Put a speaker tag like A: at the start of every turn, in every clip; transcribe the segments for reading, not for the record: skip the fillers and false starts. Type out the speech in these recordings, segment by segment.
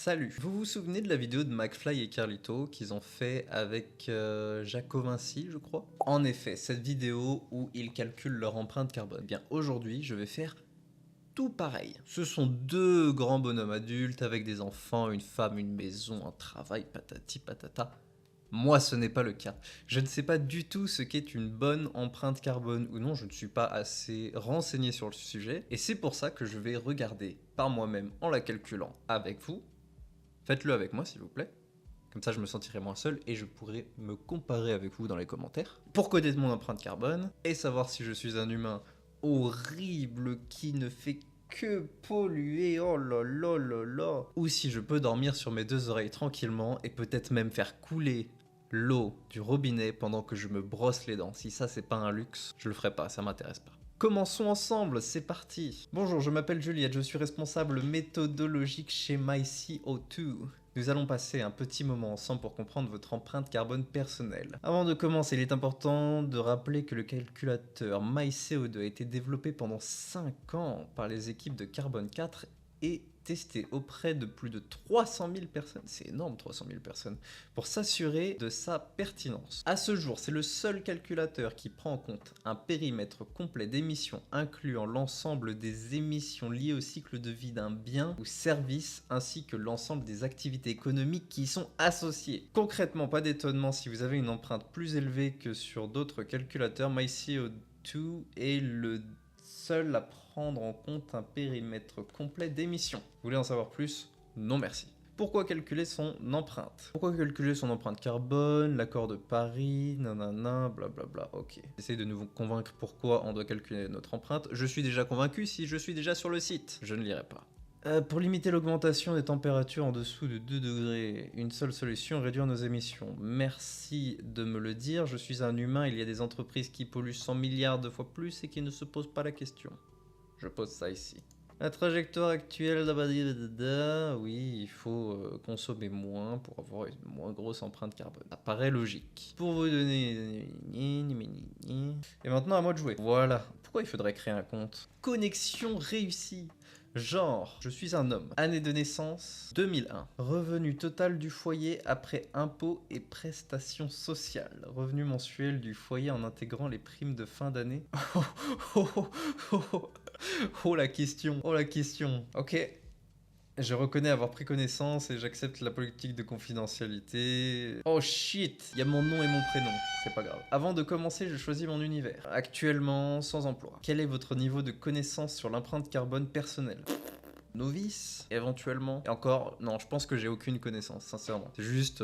A: Salut! Vous vous souvenez de la vidéo de McFly et Carlito qu'ils ont fait avec Jaco Vinci, je crois? En effet, cette vidéo où ils calculent leur empreinte carbone. Eh bien aujourd'hui, je vais faire tout pareil. Ce sont deux grands bonhommes adultes avec des enfants, une femme, une maison, un travail, patati patata. Moi, ce n'est pas le cas. Je ne sais pas du tout ce qu'est une bonne empreinte carbone ou non, je ne suis pas assez renseigné sur le sujet, et c'est pour ça que je vais regarder par moi-même en la calculant avec vous. Faites-le avec moi, s'il vous plaît. Comme ça, je me sentirai moins seul et je pourrai me comparer avec vous dans les commentaires pour connaître mon empreinte carbone et savoir si je suis un humain horrible qui ne fait que polluer, oh là là là là, ou si je peux dormir sur mes deux oreilles tranquillement et peut-être même faire couler l'eau du robinet pendant que je me brosse les dents. Si ça c'est pas un luxe, je le ferai pas, ça m'intéresse pas. Commençons ensemble, c'est parti. Bonjour, je m'appelle Juliette, je suis responsable méthodologique chez MyCO2. Nous allons passer un petit moment ensemble pour comprendre votre empreinte carbone personnelle. Avant de commencer, il est important de rappeler que le calculateur MyCO2 a été développé pendant 5 ans par les équipes de Carbone 4 et testé auprès de plus de 300 000 personnes, c'est énorme 300 000 personnes, pour s'assurer de sa pertinence. À ce jour, c'est le seul calculateur qui prend en compte un périmètre complet d'émissions incluant l'ensemble des émissions liées au cycle de vie d'un bien ou service ainsi que l'ensemble des activités économiques qui y sont associées. Concrètement, pas d'étonnement si vous avez une empreinte plus élevée que sur d'autres calculateurs, MyCO2 est le seul à prendre en compte un périmètre complet d'émissions. Vous voulez en savoir plus? Non merci. Pourquoi calculer son empreinte? Pourquoi calculer son empreinte carbone, l'accord de Paris, nanana, blablabla, ok. Essayez de nous convaincre pourquoi on doit calculer notre empreinte. Je suis déjà convaincu si je suis déjà sur le site. Je ne lirai pas. Pour limiter l'augmentation des températures en dessous de 2 degrés, une seule solution, réduire nos émissions. Merci de me le dire, je suis un humain, il y a des entreprises qui polluent 100 milliards de fois plus et qui ne se posent pas la question. Je pose ça ici. La trajectoire actuelle, oui, il faut consommer moins pour avoir une moins grosse empreinte carbone. Ça paraît logique. Pour vous donner... Et maintenant, à moi de jouer. Voilà. Pourquoi il faudrait créer un compte? Connexion réussie. Genre, je suis un homme. Année de naissance, 2001. Revenu total du foyer après impôts et prestations sociales. Revenu mensuel du foyer en intégrant les primes de fin d'année. Oh la question, oh la question. Ok, je reconnais avoir pris connaissance et j'accepte la politique de confidentialité. Oh shit, il y a mon nom et mon prénom, c'est pas grave. Avant de commencer, je choisis mon univers. Actuellement, sans emploi. Quel est votre niveau de connaissance sur l'empreinte carbone personnelle? Novice, éventuellement. Et encore, non, je pense que j'ai aucune connaissance, sincèrement. C'est juste,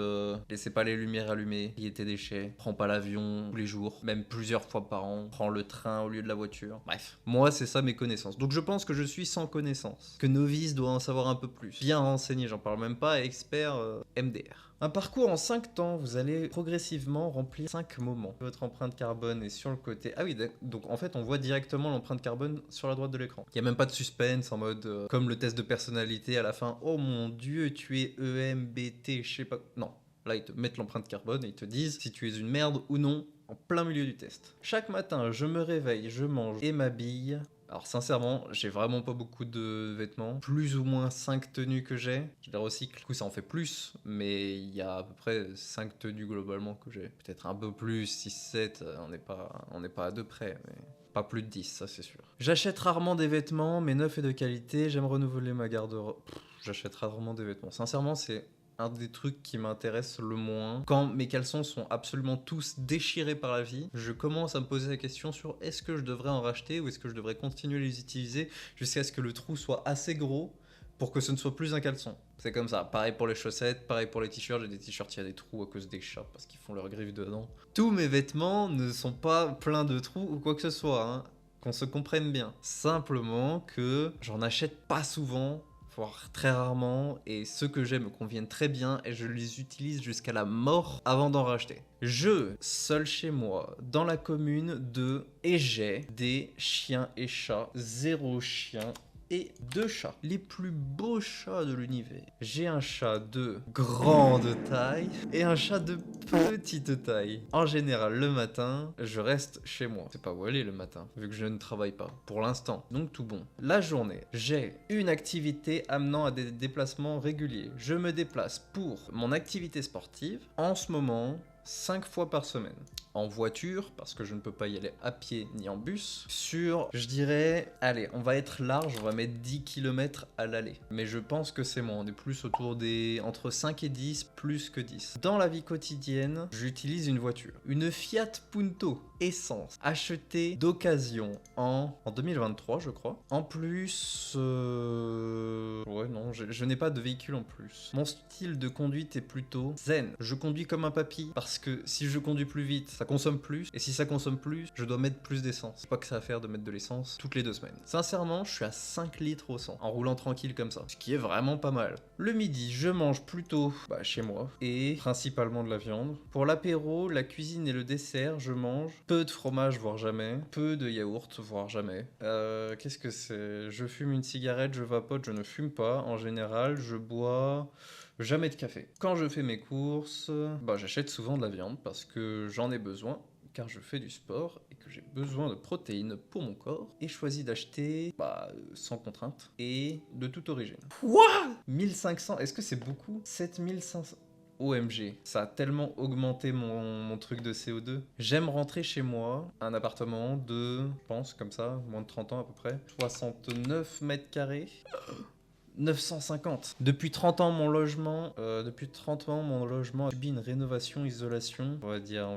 A: laissez pas les lumières allumées, triez tes déchets, prends pas l'avion tous les jours, même plusieurs fois par an, prends le train au lieu de la voiture. Bref, moi, c'est ça mes connaissances. Donc je pense que je suis sans connaissance. Que novice doit en savoir un peu plus. Bien renseigné, j'en parle même pas, expert MDR. Un parcours en 5 temps, vous allez progressivement remplir 5 moments. Votre empreinte carbone est sur le côté. Ah oui, donc en fait on voit directement l'empreinte carbone sur la droite de l'écran. Il n'y a même pas de suspense en mode comme le test de personnalité à la fin. Oh mon dieu, tu es EMBT, je sais pas. Non, là ils te mettent l'empreinte carbone et ils te disent si tu es une merde ou non en plein milieu du test. Chaque matin, je me réveille, je mange et m'habille. Alors sincèrement, j'ai vraiment pas beaucoup de vêtements. Plus ou moins 5 tenues que j'ai. Je les recycle, du coup ça en fait plus. Mais il y a à peu près 5 tenues globalement que j'ai. Peut-être un peu plus, 6, 7, on n'est pas à deux près. Mais pas plus de 10, ça c'est sûr. J'achète rarement des vêtements, mais neufs et de qualité. J'aime renouveler ma garde-robe. J'achète rarement des vêtements. Sincèrement, c'est un des trucs qui m'intéresse le moins. Quand mes caleçons sont absolument tous déchirés par la vie, je commence à me poser la question sur est-ce que je devrais en racheter ou est-ce que je devrais continuer à les utiliser jusqu'à ce que le trou soit assez gros pour que ce ne soit plus un caleçon. C'est comme ça. Pareil pour les chaussettes, pareil pour les t-shirts. J'ai des t-shirts, il y a des trous à cause des chats parce qu'ils font leur griffe dedans. Tous mes vêtements ne sont pas pleins de trous ou quoi que ce soit, hein. Qu'on se comprenne bien. Simplement que j'en achète pas souvent, voire très rarement, et ceux que j'ai me conviennent très bien et je les utilise jusqu'à la mort avant d'en racheter. Je, seul chez moi, dans la commune de... Et j'ai des chiens et chats, 0 chien et 2 chats. Les plus beaux chats de l'univers. J'ai un chat de grande taille et un chat de petite taille. En général, le matin, je reste chez moi. C'est pas où aller le matin, vu que je ne travaille pas. Pour l'instant, donc tout bon. La journée, j'ai une activité amenant à des déplacements réguliers. Je me déplace pour mon activité sportive. En ce moment, 5 fois par semaine. En voiture, parce que je ne peux pas y aller à pied ni en bus. Sur, je dirais, allez, on va être large, on va mettre 10 km à l'aller. Mais je pense que c'est moins, on est plus autour des entre 5 et 10, plus que 10. Dans la vie quotidienne, j'utilise une voiture. Une Fiat Punto essence, achetée d'occasion en 2023, je crois. En plus, ouais, non, je n'ai pas de véhicule en plus. Mon style de conduite est plutôt zen. Je conduis comme un papy, parce que si je conduis plus vite, ça consomme plus, et si ça consomme plus, je dois mettre plus d'essence. C'est pas que ça à faire de mettre de l'essence toutes les 2 semaines. Sincèrement, je suis à 5 litres au 100, en roulant tranquille comme ça, ce qui est vraiment pas mal. Le midi, je mange plutôt chez moi, et principalement de la viande. Pour l'apéro, la cuisine et le dessert, je mange peu de fromage, voire jamais, peu de yaourt, voire jamais. Qu'est-ce que c'est? Je fume une cigarette, je vapote, je ne fume pas. En général, je bois jamais de café. Quand je fais mes courses, j'achète souvent de la viande parce que j'en ai besoin, car je fais du sport et que j'ai besoin de protéines pour mon corps. Et je choisis d'acheter sans contrainte et de toute origine. Quoi? 1500, est-ce que c'est beaucoup? 7500. OMG, ça a tellement augmenté mon truc de CO2. J'aime rentrer chez moi, un appartement de, je pense, comme ça, moins de 30 ans à peu près, 69 mètres carrés. 950. Depuis 30 ans, mon logement a subi une rénovation, isolation. On va dire,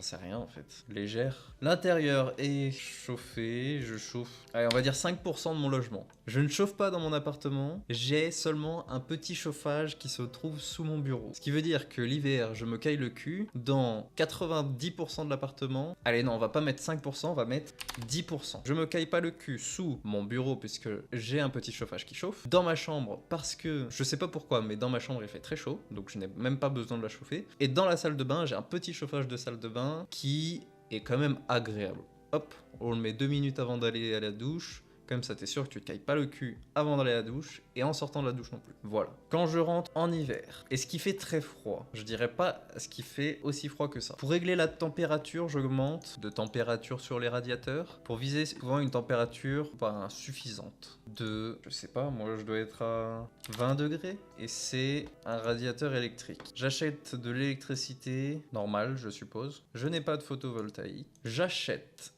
A: c'est rien en fait. Légère. L'intérieur est chauffé, je chauffe. Allez, on va dire 5% de mon logement. Je ne chauffe pas dans mon appartement. J'ai seulement un petit chauffage qui se trouve sous mon bureau. Ce qui veut dire que l'hiver, je me caille le cul. Dans 90% de l'appartement, allez non, on va pas mettre 5%, on va mettre 10%. Je me caille pas le cul sous mon bureau puisque j'ai un petit chauffage qui chauffe. Dans ma chambre, parce que je sais pas pourquoi, mais dans ma chambre il fait très chaud, donc je n'ai même pas besoin de la chauffer. Et dans la salle de bain, j'ai un petit chauffage de salle de bain qui est quand même agréable. Hop, on le met 2 minutes avant d'aller à la douche. Comme ça, t'es sûr que tu te cailles pas le cul avant d'aller à la douche et en sortant de la douche non plus. Voilà. Quand je rentre en hiver, et ce qui fait très froid, je dirais pas ce qui fait aussi froid que ça. Pour régler la température, j'augmente de température sur les radiateurs pour viser souvent une température suffisante. Je sais pas, moi je dois être à 20 degrés et c'est un radiateur électrique. J'achète de l'électricité normale, je suppose. Je n'ai pas de photovoltaïque. J'achète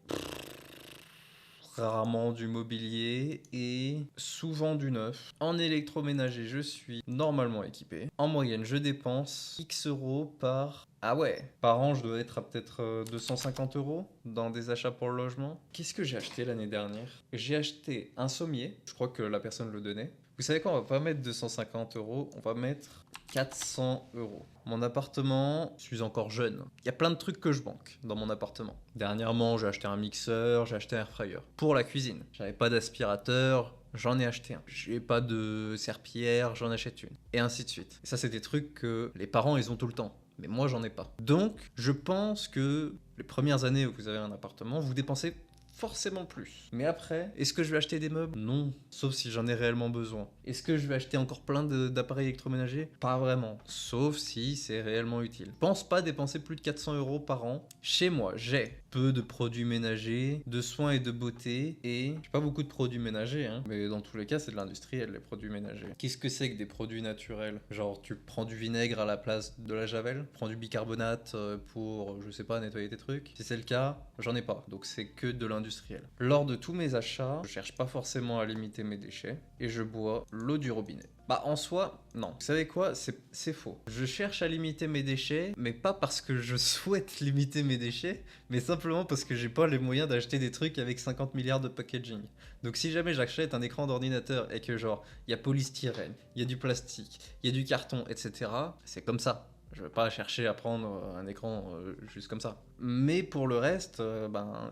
A: rarement du mobilier et souvent du neuf. En électroménager, je suis normalement équipé. En moyenne, je dépense X euros par... Ah ouais, par an, je dois être à peut-être 250 euros dans des achats pour le logement. Qu'est-ce que j'ai acheté l'année dernière? J'ai acheté un sommier, je crois que la personne le donnait. Vous savez quoi, on va pas mettre 250 euros, on va mettre 400 euros. Mon appartement, je suis encore jeune. Il y a plein de trucs que je manque dans mon appartement. Dernièrement, j'ai acheté un mixeur, j'ai acheté un air fryer. Pour la cuisine, j'avais pas d'aspirateur, j'en ai acheté un. J'ai pas de serpillière, j'en achète une. Et ainsi de suite. Et ça, c'est des trucs que les parents, ils ont tout le temps. Mais moi, j'en ai pas. Donc, je pense que les premières années où vous avez un appartement, vous dépensez forcément plus. Mais après, est-ce que je vais acheter des meubles? Non, sauf si j'en ai réellement besoin. Est-ce que je vais acheter encore plein d'appareils électroménagers? Pas vraiment, sauf si c'est réellement utile. Pense pas dépenser plus de 400 euros par an. Chez moi, j'ai peu de produits ménagers, de soins et de beauté, et j'ai pas beaucoup de produits ménagers, mais dans tous les cas, c'est de l'industriel, les produits ménagers. Qu'est-ce que c'est que des produits naturels? Genre, tu prends du vinaigre à la place de la javel, prends du bicarbonate pour, je sais pas, nettoyer tes trucs. Si c'est le cas, j'en ai pas, donc c'est que de l'industriel. Lors de tous mes achats, je cherche pas forcément à limiter mes déchets, et je bois l'eau du robinet. En soi, non. Vous savez quoi? C'est faux. Je cherche à limiter mes déchets, mais pas parce que je souhaite limiter mes déchets, mais simplement parce que j'ai pas les moyens d'acheter des trucs avec 50 milliards de packaging. Donc si jamais j'achète un écran d'ordinateur et que genre, il y a polystyrène, il y a du plastique, il y a du carton, etc., c'est comme ça. Je vais pas chercher à prendre un écran juste comme ça. Mais pour le reste,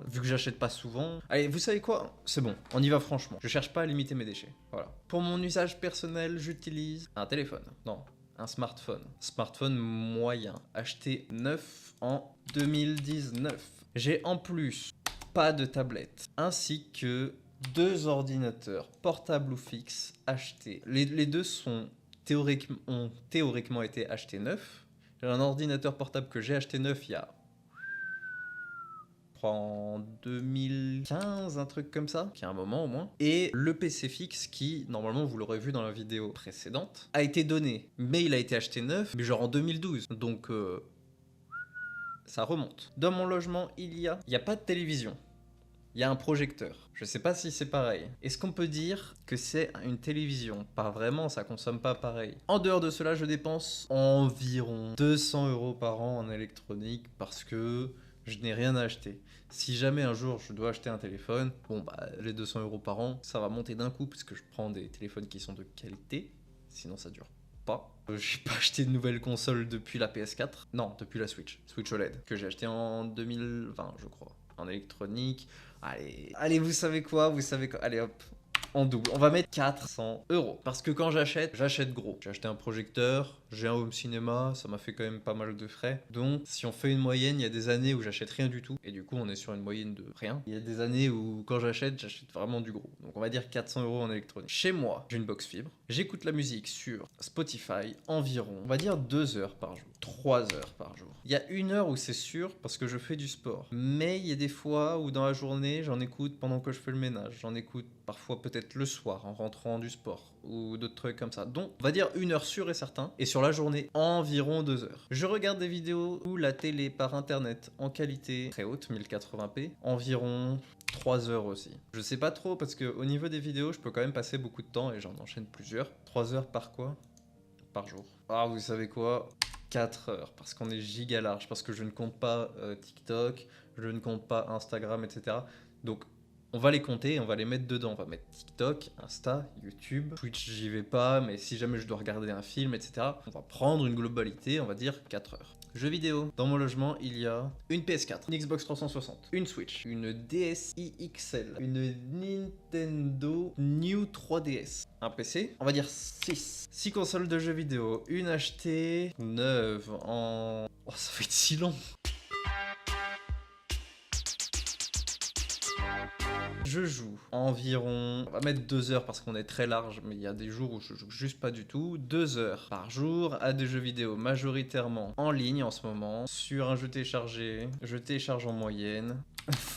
A: vu que j'achète pas souvent... Allez, vous savez quoi? C'est bon, on y va franchement. Je cherche pas à limiter mes déchets. Voilà. Pour mon usage personnel, j'utilise un téléphone. Non, un smartphone. Smartphone moyen. Acheté neuf en 2019. J'ai en plus pas de tablette. Ainsi que 2 ordinateurs, portables ou fixes, achetés. Les deux ont théoriquement été achetés neufs. J'ai un ordinateur portable que j'ai acheté neuf il y a en 2015, un truc comme ça, qui a un moment au moins. Et le PC fixe qui, normalement, vous l'aurez vu dans la vidéo précédente, a été donné. Mais il a été acheté neuf, mais genre en 2012. Donc, ça remonte. Dans mon logement, il y a pas de télévision. Il y a un projecteur. Je sais pas si c'est pareil. Est-ce qu'on peut dire que c'est une télévision? Pas vraiment, ça consomme pas pareil. En dehors de cela, je dépense environ 200 € par an en électronique parce que je n'ai rien à acheter. Si jamais un jour je dois acheter un téléphone, bon bah les 200 € par an, ça va monter d'un coup parce que je prends des téléphones qui sont de qualité, sinon ça dure pas. J'ai pas acheté de nouvelle console depuis la PS4, non, depuis la Switch OLED, que j'ai acheté en 2020 je crois, en électronique. Allez, vous savez quoi, allez hop, en double. On va mettre 400 €. Parce que quand j'achète gros. J'ai acheté un projecteur, j'ai un home cinéma, ça m'a fait quand même pas mal de frais. Donc, si on fait une moyenne, il y a des années où j'achète rien du tout. Et du coup, on est sur une moyenne de rien. Il y a des années où, quand j'achète vraiment du gros. Donc, on va dire 400 € en électronique. Chez moi, j'ai une box fibre. J'écoute la musique sur Spotify environ, on va dire 2 heures par jour. 3 heures par jour. Il y a 1 heure où c'est sûr parce que je fais du sport. Mais il y a des fois où dans la journée, j'en écoute pendant que je fais le ménage. J'en écoute parfois peut-être le soir en rentrant du sport ou d'autres trucs comme ça. Donc, on va dire 1 heure sûr et certain. Et sur la journée, environ 2 heures. Je regarde des vidéos ou la télé par internet en qualité très haute, 1080p, environ 3 heures aussi. Je sais pas trop parce que au niveau des vidéos, je peux quand même passer beaucoup de temps et j'en enchaîne plusieurs. 3 heures par quoi? Par jour. Ah, vous savez quoi? 4 heures, parce qu'on est giga large, parce que je ne compte pas TikTok, je ne compte pas Instagram, etc. Donc, on va les compter, on va les mettre dedans. On va mettre TikTok, Insta, YouTube, Twitch, j'y vais pas, mais si jamais je dois regarder un film, etc., on va prendre une globalité, on va dire 4 heures. Jeux vidéo. Dans mon logement, il y a une PS4, une Xbox 360, une Switch, une DSi XL, une Nintendo New 3DS, un PC, on va dire 6. 6 consoles de jeux vidéo, une achetée neuve en... Oh, ça fait si long. Je joue environ, on va mettre 2 heures parce qu'on est très large, mais il y a des jours où je joue juste pas du tout. 2 heures par jour à des jeux vidéo, majoritairement en ligne en ce moment, sur un jeu téléchargé. Je télécharge en moyenne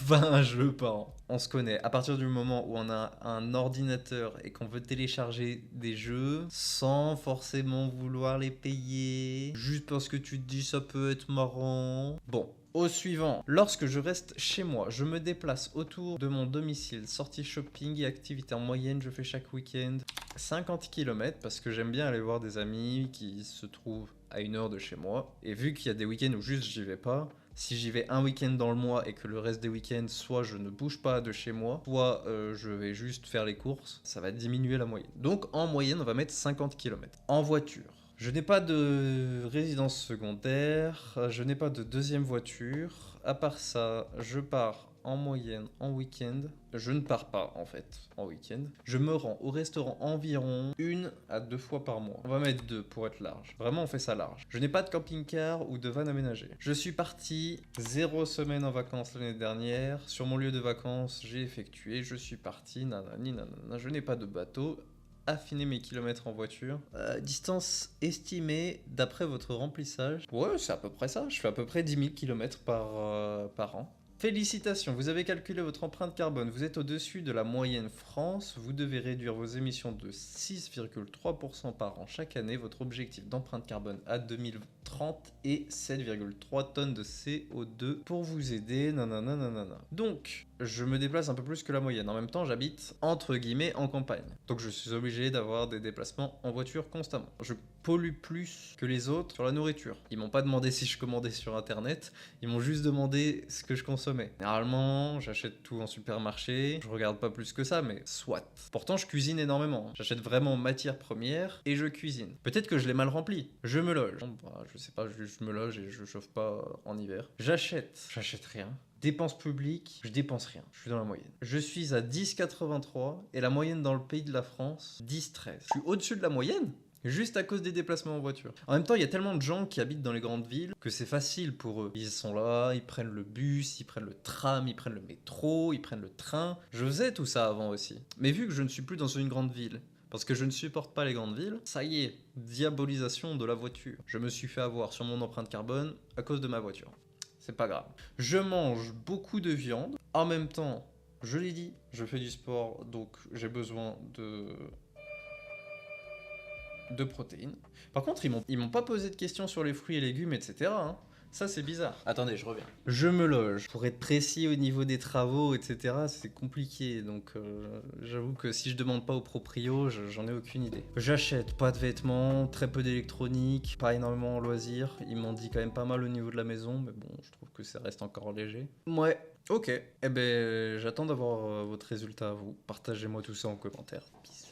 A: 20 jeux par an. On se connaît. À partir du moment où on a un ordinateur et qu'on veut télécharger des jeux sans forcément vouloir les payer, juste parce que tu te dis ça peut être marrant. Bon. Au suivant, lorsque je reste chez moi, je me déplace autour de mon domicile, sortie shopping et activités en moyenne, je fais chaque week-end 50 km parce que j'aime bien aller voir des amis qui se trouvent à 1 heure de chez moi. Et vu qu'il y a des week-ends où juste j'y vais pas, si j'y vais un week-end dans le mois et que le reste des week-ends, soit je ne bouge pas de chez moi, soit je vais juste faire les courses, ça va diminuer la moyenne. Donc en moyenne, on va mettre 50 km. En voiture. Je n'ai pas de résidence secondaire, je n'ai pas de deuxième voiture. À part ça, je pars en moyenne en week-end. Je ne pars pas en fait en week-end. Je me rends au restaurant environ 1 à 2 fois par mois. On va mettre 2 pour être large. Vraiment, on fait ça large. Je n'ai pas de camping-car ou de van aménagé. Je suis parti 0 semaine en vacances l'année dernière. Sur mon lieu de vacances, j'ai effectué. Je suis parti, nanani, nanana. Je n'ai pas de bateau. Affiner mes kilomètres en voiture. Distance estimée d'après votre remplissage. Ouais, c'est à peu près ça. Je fais à peu près 10 000 km par an. Félicitations, vous avez calculé votre empreinte carbone. Vous êtes au-dessus de la moyenne France. Vous devez réduire vos émissions de 6,3% par an chaque année. Votre objectif d'empreinte carbone à 2030 est 7,3 tonnes de CO2 pour vous aider. Nanana. Donc, je me déplace un peu plus que la moyenne. En même temps, j'habite entre guillemets en campagne. Donc, je suis obligé d'avoir des déplacements en voiture constamment. Je pollue plus que les autres sur la nourriture. Ils m'ont pas demandé si je commandais sur internet, ils m'ont juste demandé ce que je consommais. Généralement, j'achète tout en supermarché, je regarde pas plus que ça, mais soit. Pourtant, je cuisine énormément. J'achète vraiment matières premières et je cuisine. Peut-être que je l'ai mal rempli. Je me loge. Bon, bah, je sais pas, je me loge et je chauffe pas en hiver. J'achète rien. Dépenses publiques, je dépense rien. Je suis dans la moyenne. Je suis à 10,83 et la moyenne dans le pays de la France, 10,13. Je suis au-dessus de la moyenne. Juste à cause des déplacements en voiture. En même temps, il y a tellement de gens qui habitent dans les grandes villes que c'est facile pour eux. Ils sont là, ils prennent le bus, ils prennent le tram, ils prennent le métro, ils prennent le train. Je faisais tout ça avant aussi. Mais vu que je ne suis plus dans une grande ville, parce que je ne supporte pas les grandes villes, ça y est, diabolisation de la voiture. Je me suis fait avoir sur mon empreinte carbone à cause de ma voiture. C'est pas grave. Je mange beaucoup de viande. En même temps, je l'ai dit, je fais du sport, donc j'ai besoin de protéines. Par contre, ils m'ont pas posé de questions sur les fruits et légumes, etc. hein. Ça, c'est bizarre. Attendez, je reviens. Je me loge. Pour être précis au niveau des travaux, etc., c'est compliqué. Donc, j'avoue que si je demande pas au proprio, j'en ai aucune idée. J'achète pas de vêtements, très peu d'électronique, pas énormément en loisirs. Ils m'ont dit quand même pas mal au niveau de la maison, mais bon, je trouve que ça reste encore léger. Ouais, ok. Eh ben, j'attends d'avoir votre résultat à vous. Partagez-moi tout ça en commentaire. Peace.